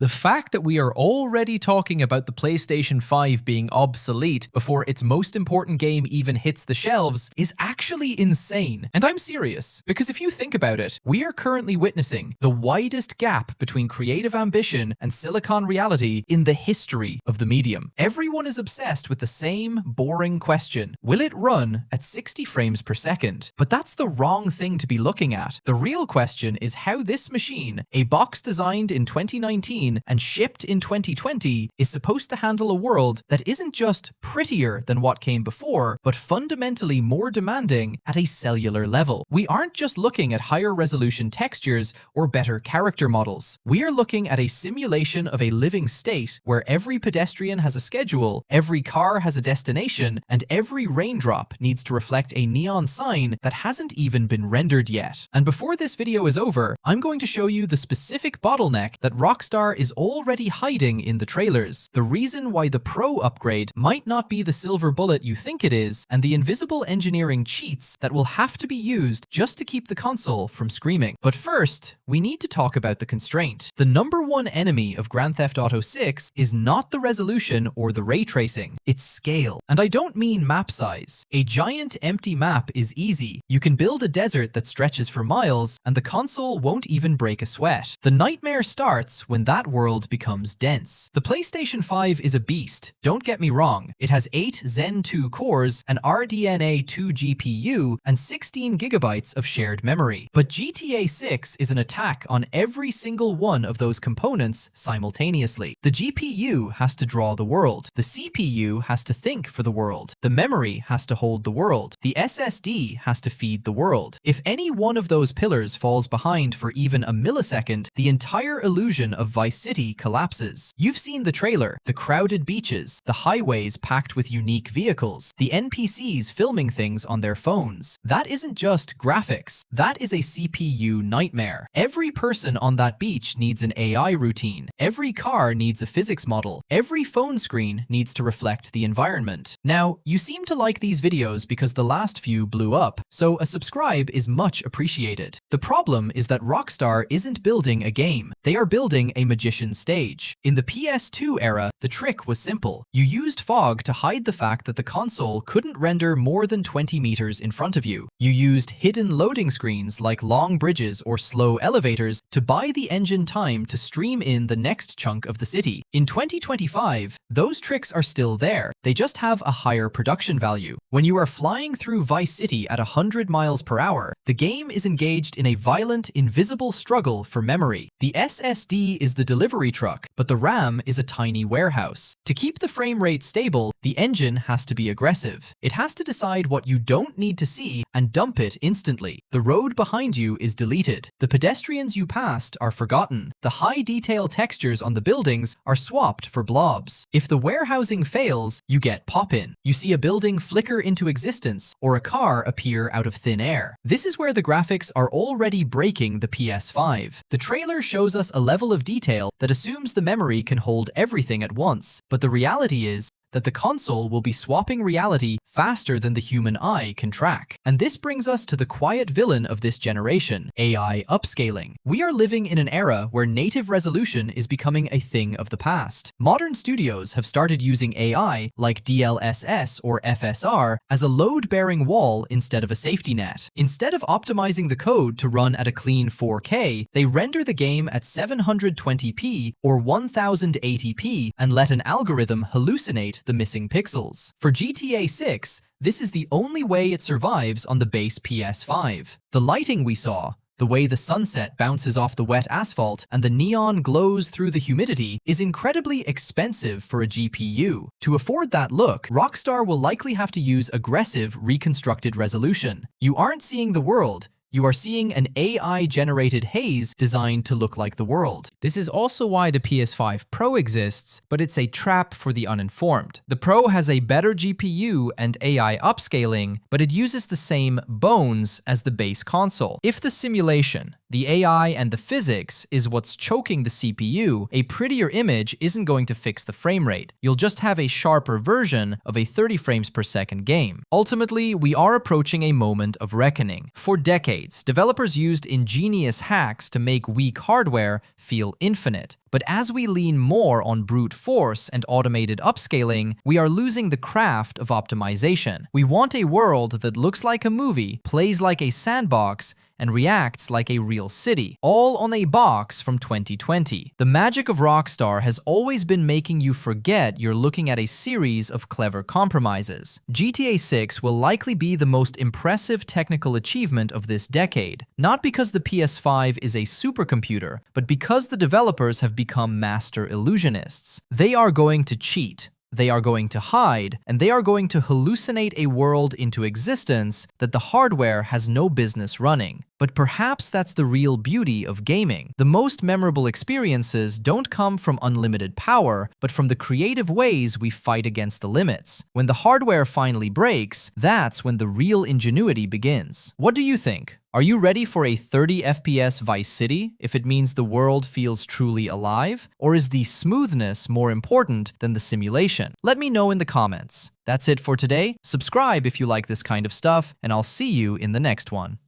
The fact that we are already talking about the PlayStation 5 being obsolete before its most important game even hits the shelves is actually insane. And I'm serious, because if you think about it, we are currently witnessing the widest gap between creative ambition and silicon reality in the history of the medium. Everyone is obsessed with the same boring question: will it run at 60 frames per second? But that's the wrong thing to be looking at. The real question is how this machine, a box designed in 2019 and shipped in 2020, is supposed to handle a world that isn't just prettier than what came before, but fundamentally more demanding at a cellular level. We aren't just looking at higher resolution textures or better character models. We are looking at a simulation of a living state where every pedestrian has a schedule, every car has a destination, and every raindrop needs to reflect a neon sign that hasn't even been rendered yet. And before this video is over, I'm going to show you the specific bottleneck that Rockstar is already hiding in the trailers, the reason why the Pro upgrade might not be the silver bullet you think it is, and the invisible engineering cheats that will have to be used just to keep the console from screaming. But first, we need to talk about the constraint. The number one enemy of Grand Theft Auto 6 is not the resolution or the ray tracing, it's scale. And I don't mean map size. A giant empty map is easy. You can build a desert that stretches for miles, and the console won't even break a sweat. The nightmare starts when that world becomes dense. The PlayStation 5 is a beast, don't get me wrong. It has 8 Zen 2 cores, an RDNA 2 GPU, and 16 gigabytes of shared memory. But GTA 6 is an attack on every single one of those components simultaneously. The GPU has to draw the world. The CPU has to think for the world. The memory has to hold the world. The SSD has to feed the world. If any one of those pillars falls behind for even a millisecond, the entire illusion of Vice City collapses. You've seen the trailer, the crowded beaches, the highways packed with unique vehicles, the NPCs filming things on their phones. That isn't just graphics, that is a CPU nightmare. Every person on that beach needs an AI routine. Every car needs a physics model. Every phone screen needs to reflect the environment. Now, you seem to like these videos because the last few blew up, so a subscribe is much appreciated. The problem is that Rockstar isn't building a game, they are building a magician's stage. In the PS2 era, the trick was simple. You used fog to hide the fact that the console couldn't render more than 20 meters in front of you. You used hidden loading screens like long bridges or slow elevators to buy the engine time to stream in the next chunk of the city. In 2025, those tricks are still there, they just have a higher production value. When you are flying through Vice City at 100 miles per hour, the game is engaged in a violent, invisible struggle for memory. The SSD is the delivery truck, but the RAM is a tiny warehouse. To keep the frame rate stable, the engine has to be aggressive. It has to decide what you don't need to see and dump it instantly. The road behind you is deleted. The pedestrians you passed are forgotten. The high detail textures on the buildings are swapped for blobs. If the warehousing fails, you get pop-in. You see a building flicker into existence or a car appear out of thin air. This is where the graphics are already breaking the PS5. The trailer shows us a level of detail that assumes the memory can hold everything at once, but the reality is that the console will be swapping reality faster than the human eye can track. And this brings us to the quiet villain of this generation, AI upscaling. We are living in an era where native resolution is becoming a thing of the past. Modern studios have started using AI, like DLSS or FSR, as a load-bearing wall instead of a safety net. Instead of optimizing the code to run at a clean 4K, they render the game at 720p or 1080p and let an algorithm hallucinate the missing pixels. For GTA 6, this is the only way it survives on the base PS5. The lighting we saw, the way the sunset bounces off the wet asphalt and the neon glows through the humidity is incredibly expensive for a GPU. To afford that look, Rockstar will likely have to use aggressive reconstructed resolution. You aren't seeing the world, you are seeing an AI-generated haze designed to look like the world. This is also why the PS5 Pro exists, but it's a trap for the uninformed. The Pro has a better GPU and AI upscaling, but it uses the same bones as the base console. If the simulation, The AI and the physics is what's choking the CPU. A prettier image isn't going to fix the frame rate. You'll just have a sharper version of a 30 frames per second game. Ultimately, we are approaching a moment of reckoning. For decades, developers used ingenious hacks to make weak hardware feel infinite. But as we lean more on brute force and automated upscaling, we are losing the craft of optimization. We want a world that looks like a movie, plays like a sandbox, and reacts like a real city, all on a box from 2020. The magic of Rockstar has always been making you forget you're looking at a series of clever compromises. GTA 6 will likely be the most impressive technical achievement of this decade, not because the PS5 is a supercomputer, but because the developers have become master illusionists. They are going to cheat, they are going to hide, and they are going to hallucinate a world into existence that the hardware has no business running. But perhaps that's the real beauty of gaming. The most memorable experiences don't come from unlimited power, but from the creative ways we fight against the limits. When the hardware finally breaks, that's when the real ingenuity begins. What do you think? Are you ready for a 30 FPS Vice City if it means the world feels truly alive? Or is the smoothness more important than the simulation? Let me know in the comments. That's it for today. Subscribe if you like this kind of stuff, and I'll see you in the next one.